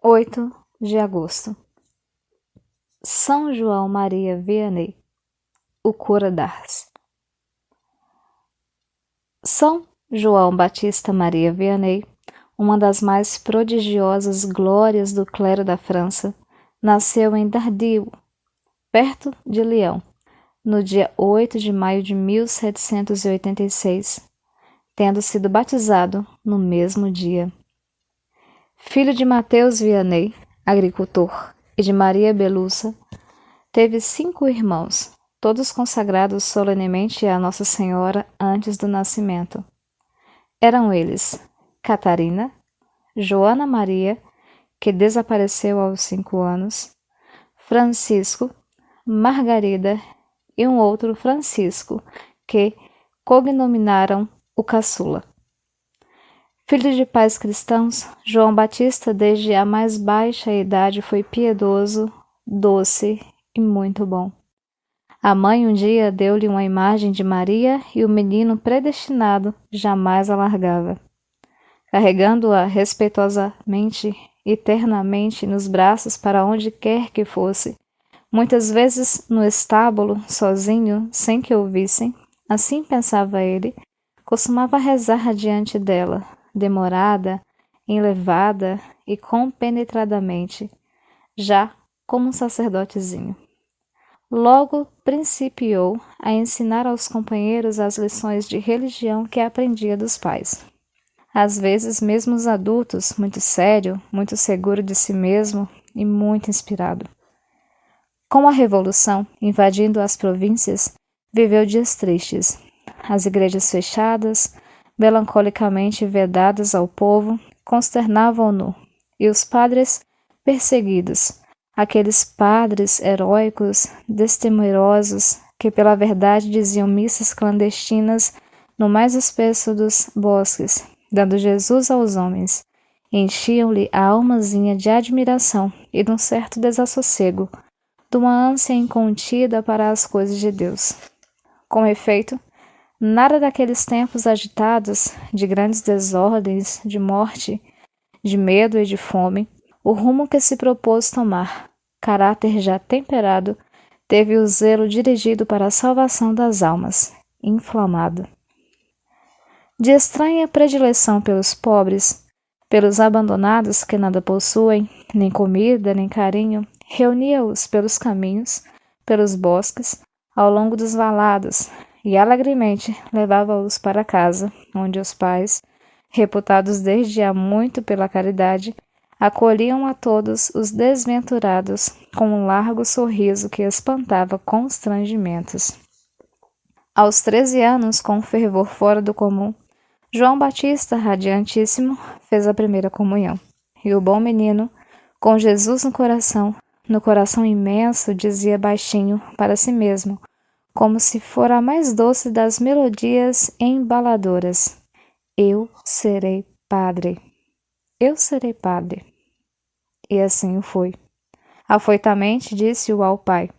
8 de agosto. São João Maria Vianney, o cura d'Ars. São João Batista Maria Vianney, uma das mais prodigiosas glórias do clero da França, nasceu em Dardilly, perto de Lyon, no dia 8 de maio de 1786, tendo sido batizado no mesmo dia. Filho de Mateus Vianney, agricultor, e de Maria Belussa, teve 5 irmãos, todos consagrados solenemente a Nossa Senhora antes do nascimento. Eram eles Catarina, Joana Maria, que desapareceu aos 5 anos, Francisco, Margarida e um outro Francisco, que cognominaram o caçula. Filho de pais cristãos, João Batista desde a mais baixa idade foi piedoso, doce e muito bom. A mãe um dia deu-lhe uma imagem de Maria e o menino predestinado jamais a largava. Carregando-a respeitosamente e ternamente nos braços para onde quer que fosse, muitas vezes no estábulo, sozinho, sem que ouvissem, assim pensava ele, costumava rezar diante dela, demorada, enlevada e compenetradamente, já como um sacerdotezinho. Logo principiou a ensinar aos companheiros as lições de religião que aprendia dos pais. Às vezes, mesmo os adultos, muito sério, muito seguro de si mesmo e muito inspirado. Com a Revolução, invadindo as províncias, viveu dias tristes. As igrejas fechadas, melancolicamente vedadas ao povo, consternavam-no, e os padres perseguidos, aqueles padres heróicos, destemerosos, que pela verdade diziam missas clandestinas no mais espesso dos bosques, dando Jesus aos homens, enchiam-lhe a almazinha de admiração e de um certo desassossego, de uma ânsia incontida para as coisas de Deus. Com efeito, nada daqueles tempos agitados, de grandes desordens, de morte, de medo e de fome, o rumo que se propôs tomar, caráter já temperado, teve o zelo dirigido para a salvação das almas, inflamado. De estranha predileção pelos pobres, pelos abandonados que nada possuem, nem comida, nem carinho, reunia-os pelos caminhos, pelos bosques, ao longo dos valados, e alegremente levava-os para casa, onde os pais, reputados desde há muito pela caridade, acolhiam a todos os desventurados com um largo sorriso que espantava constrangimentos. Aos 13 anos, com um fervor fora do comum, João Batista, radiantíssimo, fez a primeira comunhão. E o bom menino, com Jesus no coração imenso, dizia baixinho para si mesmo, como se fora a mais doce das melodias embaladoras: Eu serei padre. Eu serei padre. E assim o foi. Afoitamente disse-o ao pai.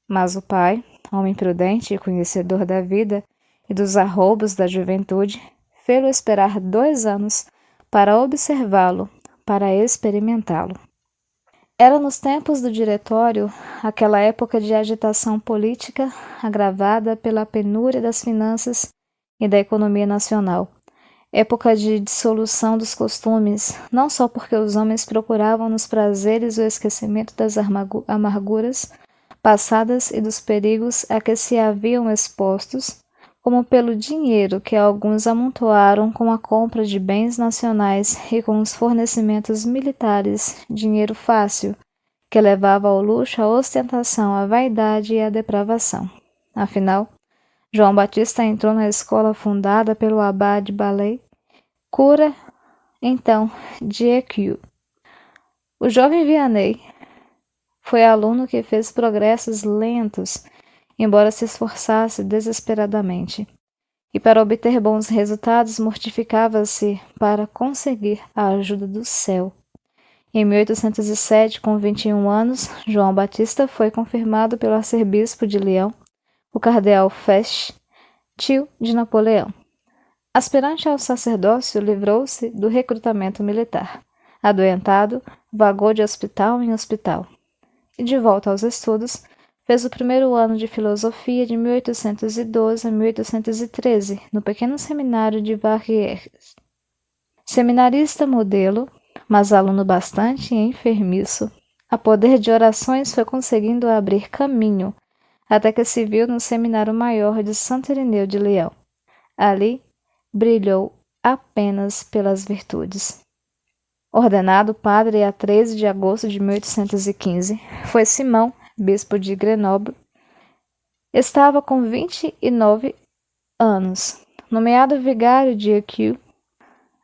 Mas o pai, homem prudente e conhecedor da vida e dos arroubos da juventude, fê-lo esperar 2 anos para observá-lo, para experimentá-lo. Era nos tempos do Diretório, aquela época de agitação política agravada pela penúria das finanças e da economia nacional. Época de dissolução dos costumes, não só porque os homens procuravam nos prazeres o esquecimento das amarguras passadas e dos perigos a que se haviam expostos, como pelo dinheiro que alguns amontoaram com a compra de bens nacionais e com os fornecimentos militares, dinheiro fácil, que levava ao luxo, à ostentação, à vaidade e à depravação. Afinal, João Batista entrou na escola fundada pelo abade Ballet, cura, então, de Écu. O jovem Vianney foi aluno que fez progressos lentos, embora se esforçasse desesperadamente, e para obter bons resultados mortificava-se para conseguir a ajuda do céu. Em 1807, com 21 anos, João Batista foi confirmado pelo arcebispo de Lyon, o cardeal Fesch, tio de Napoleão. Aspirante ao sacerdócio, livrou-se do recrutamento militar. Adoentado, vagou de hospital em hospital. E de volta aos estudos, fez o primeiro ano de filosofia de 1812 a 1813 no pequeno seminário de Verrières. Seminarista modelo, mas aluno bastante enfermiço, a poder de orações foi conseguindo abrir caminho, até que se viu no Seminário Maior de Santo Irineu de Leão. Ali, brilhou apenas pelas virtudes. Ordenado padre a 13 de agosto de 1815, foi Simão, bispo de Grenoble. Estava com 29 anos. Nomeado vigário de Écu,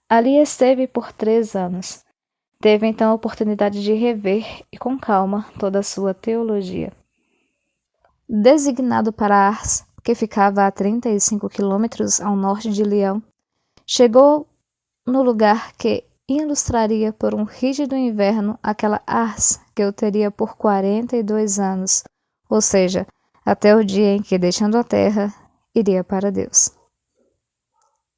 ali esteve por 3 anos. Teve então a oportunidade de rever e com calma toda a sua teologia. Designado para Ars, que ficava a 35 quilômetros ao norte de Lyon, chegou no lugar que ilustraria por um rígido inverno aquela Ars que o teria por 42 anos, ou seja, até o dia em que, deixando a terra, iria para Deus.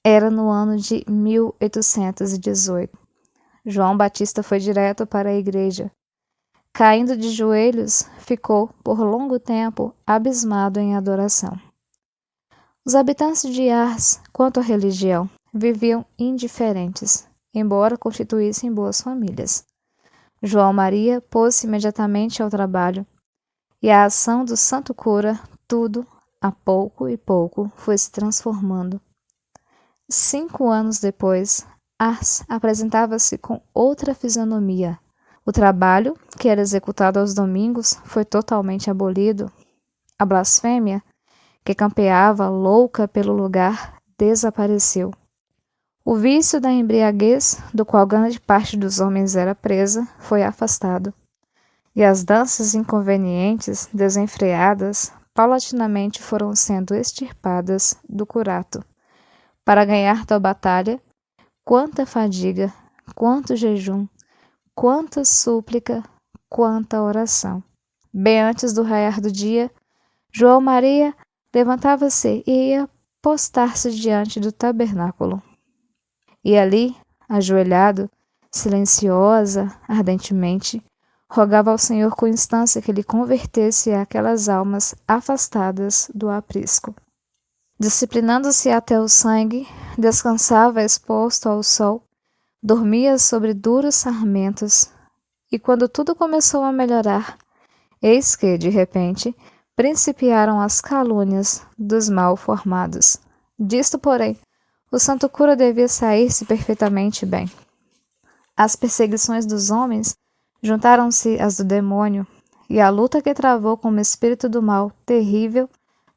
Era no ano de 1818. João Batista foi direto para a igreja. Caindo de joelhos, ficou, por longo tempo, abismado em adoração. Os habitantes de Ars, quanto à religião, viviam indiferentes, embora constituíssem boas famílias. João Maria pôs-se imediatamente ao trabalho, e a ação do santo cura, tudo, a pouco e pouco, foi se transformando. 5 anos depois, Ars apresentava-se com outra fisionomia. O trabalho, que era executado aos domingos, foi totalmente abolido. A blasfêmia, que campeava louca pelo lugar, desapareceu. O vício da embriaguez, do qual grande parte dos homens era presa, foi afastado. E as danças inconvenientes, desenfreadas, paulatinamente foram sendo extirpadas do curato. Para ganhar tal batalha, quanta fadiga, quanto jejum, quanta súplica, quanta oração. Bem antes do raiar do dia, João Maria levantava-se e ia postar-se diante do tabernáculo. E ali, ajoelhado, silenciosa, ardentemente, rogava ao Senhor com instância que lhe convertesse aquelas almas afastadas do aprisco. Disciplinando-se até o sangue, descansava exposto ao sol, dormia sobre duros sarmentos, e quando tudo começou a melhorar, eis que, de repente, principiaram as calúnias dos mal formados. Disto, porém, o santo cura devia sair-se perfeitamente bem. As perseguições dos homens juntaram-se às do demônio, e a luta que travou com o espírito do mal, terrível,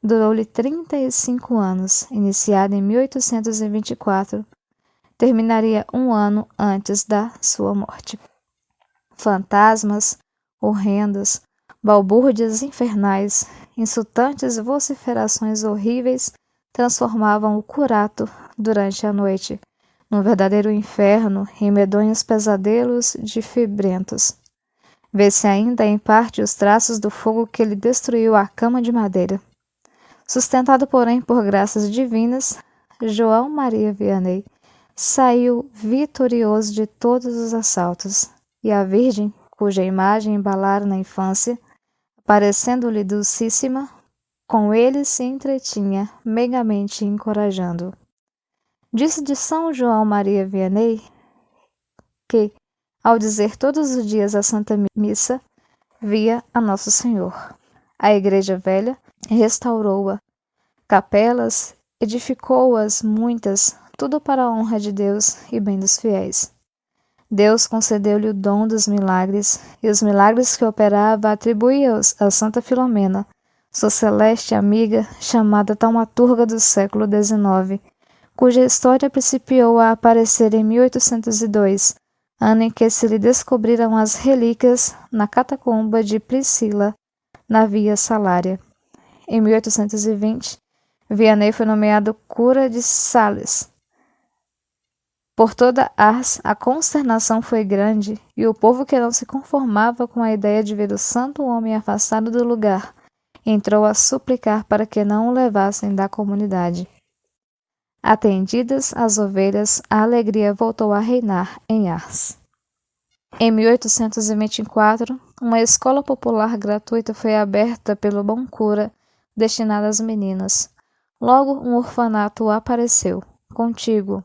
durou-lhe 35 anos, iniciada em 1824, terminaria 1 ano antes da sua morte. Fantasmas horrendos, balbúrdias infernais, insultantes vociferações horríveis transformavam o curato durante a noite num verdadeiro inferno em medonhos pesadelos de fibrentos. Vê-se ainda em parte os traços do fogo que lhe destruiu a cama de madeira. Sustentado, porém, por graças divinas, João Maria Vianney saiu vitorioso de todos os assaltos, e a Virgem, cuja imagem embalara na infância, parecendo-lhe dulcíssima, com ele se entretinha, meigamente encorajando-o. Disse de São João Maria Vianney que, ao dizer todos os dias a Santa Missa, via a Nosso Senhor. A Igreja Velha restaurou-a, capelas, edificou-as muitas, tudo para a honra de Deus e bem dos fiéis. Deus concedeu-lhe o dom dos milagres, e os milagres que operava atribuía-os a Santa Filomena, sua celeste amiga, chamada taumaturga do século XIX, cuja história principiou a aparecer em 1802, ano em que se lhe descobriram as relíquias na catacumba de Priscila, na Via Salária. Em 1820, Vianney foi nomeado cura de Sales. Por toda Ars, a consternação foi grande, e o povo que não se conformava com a ideia de ver o santo homem afastado do lugar, entrou a suplicar para que não o levassem da comunidade. Atendidas as ovelhas, a alegria voltou a reinar em Ars. Em 1824, uma escola popular gratuita foi aberta pelo bom cura, destinada às meninas. Logo, um orfanato apareceu, contíguo.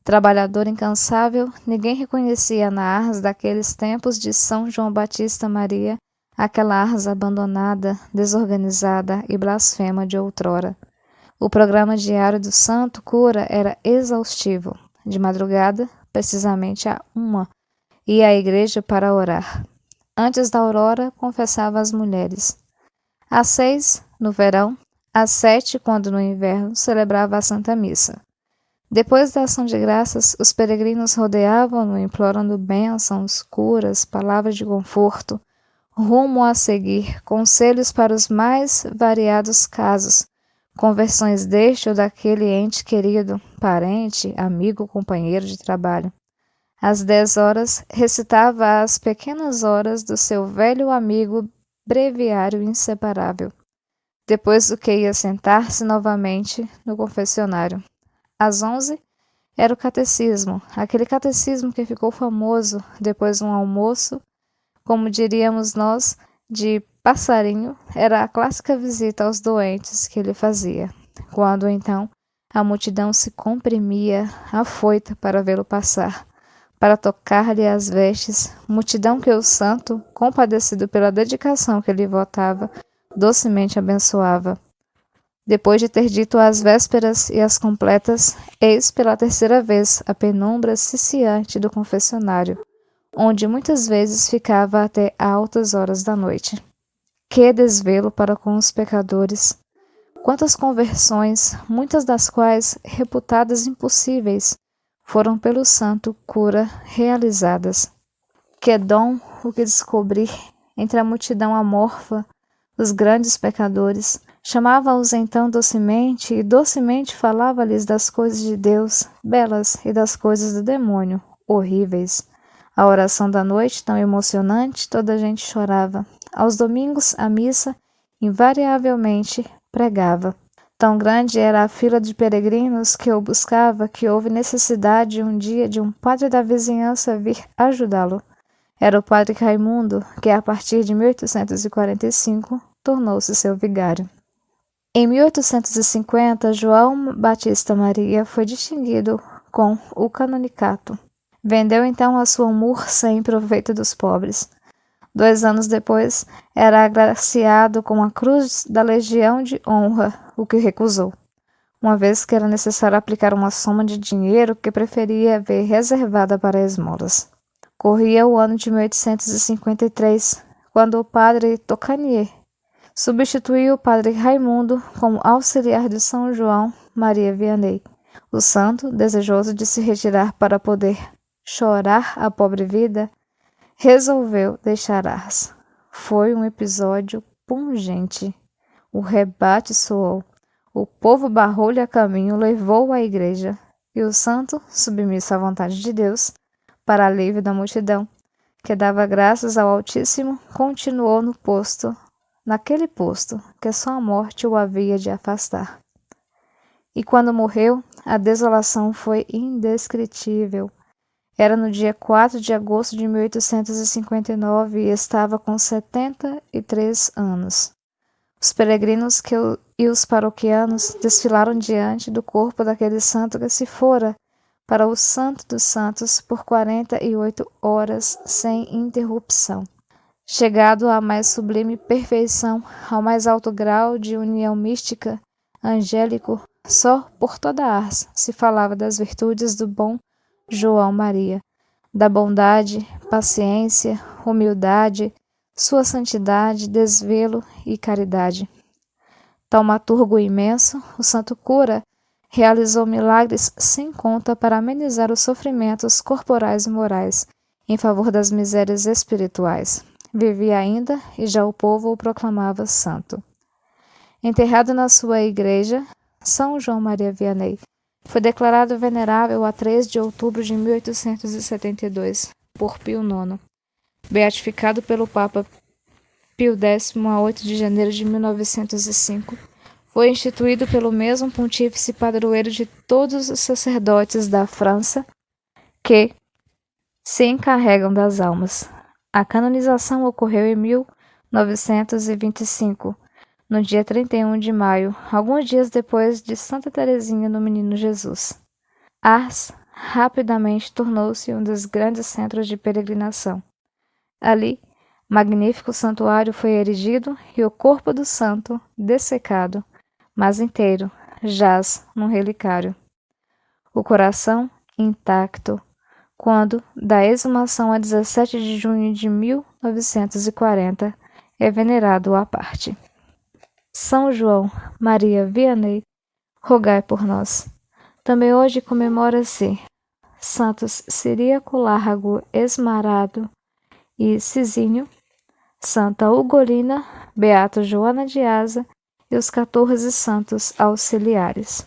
Trabalhador incansável, ninguém reconhecia na Ars daqueles tempos de São João Batista Maria aquela Ars abandonada, desorganizada e blasfema de outrora. O programa diário do santo cura era exaustivo. De madrugada, precisamente à 1, ia à igreja para orar. Antes da aurora, confessava às mulheres. Às 6, no verão, às 7, quando no inverno, celebrava a Santa Missa. Depois da ação de graças, os peregrinos rodeavam-no implorando bênçãos, curas, palavras de conforto, rumo a seguir, conselhos para os mais variados casos, conversões deste ou daquele ente querido, parente, amigo, companheiro de trabalho. Às 10 horas, recitava as pequenas horas do seu velho amigo breviário inseparável, depois do que ia sentar-se novamente no confessionário. Às 11, era o catecismo, aquele catecismo que ficou famoso depois de um almoço, como diríamos nós, de passarinho, era a clássica visita aos doentes que ele fazia, quando então a multidão se comprimia afoita para vê-lo passar, para tocar-lhe as vestes, multidão que o santo, compadecido pela dedicação que lhe votava, docemente abençoava. Depois de ter dito as vésperas e as completas, eis pela terceira vez a penumbra ciciante do confessionário, onde muitas vezes ficava até altas horas da noite. Que desvelo para com os pecadores! Quantas conversões, muitas das quais reputadas impossíveis, foram pelo santo cura realizadas. Que dom o que descobrir entre a multidão amorfa, os grandes pecadores, chamava-os então docemente e docemente falava-lhes das coisas de Deus, belas, e das coisas do demônio, horríveis. A oração da noite, tão emocionante, toda a gente chorava. Aos domingos, a missa, invariavelmente, pregava. Tão grande era a fila de peregrinos que o buscava que houve necessidade um dia de um padre da vizinhança vir ajudá-lo. Era o padre Raimundo, que a partir de 1845 tornou-se seu vigário. Em 1850, João Batista Maria foi distinguido com o canonicato. Vendeu então a sua mursa em proveito dos pobres. 2 anos depois, era agraciado com a Cruz da Legião de Honra, o que recusou, uma vez que era necessário aplicar uma soma de dinheiro que preferia ver reservada para esmolas. Corria o ano de 1853, quando o padre Tocanier substituiu o padre Raimundo como auxiliar de São João Maria Vianney. O santo, desejoso de se retirar para poder chorar a pobre vida, resolveu deixar Ars. Foi um episódio pungente. O rebate soou. O povo barrou-lhe a caminho, levou-o à igreja. E o santo, submisso à vontade de Deus, para alívio da multidão, que dava graças ao Altíssimo, continuou no posto, naquele posto, que só a morte o havia de afastar. E quando morreu, a desolação foi indescritível. Era no dia 4 de agosto de 1859 e estava com 73 anos. Os peregrinos e os paroquianos desfilaram diante do corpo daquele santo que se fora para o Santo dos Santos por 48 horas sem interrupção. Chegado à mais sublime perfeição, ao mais alto grau de união mística, angélico, só por toda a Ars se falava das virtudes do bom João Maria, da bondade, paciência, humildade, sua santidade, desvelo e caridade. Taumaturgo imenso, o santo cura realizou milagres sem conta para amenizar os sofrimentos corporais e morais, em favor das misérias espirituais. Vivia ainda e já o povo o proclamava santo. Enterrado na sua igreja, São João Maria Vianney foi declarado venerável a 3 de outubro de 1872 por Pio IX, beatificado pelo Papa Pio X a 8 de janeiro de 1905. Foi instituído pelo mesmo pontífice padroeiro de todos os sacerdotes da França, que, se encarregam das almas. A canonização ocorreu em 1925, no dia 31 de maio, alguns dias depois de Santa Teresinha no Menino Jesus. Ars rapidamente tornou-se um dos grandes centros de peregrinação. Ali, magnífico santuário foi erigido e o corpo do santo, dessecado, mas inteiro, jaz num relicário. O coração intacto, quando, da exumação a 17 de junho de 1940, é venerado à parte. São João Maria Vianney, rogai por nós. Também hoje comemora-se Santos Ciríaco Largo Esmarado e Cisinho, Santa Ugolina, Beato Joana de Asa e os 14 santos auxiliares.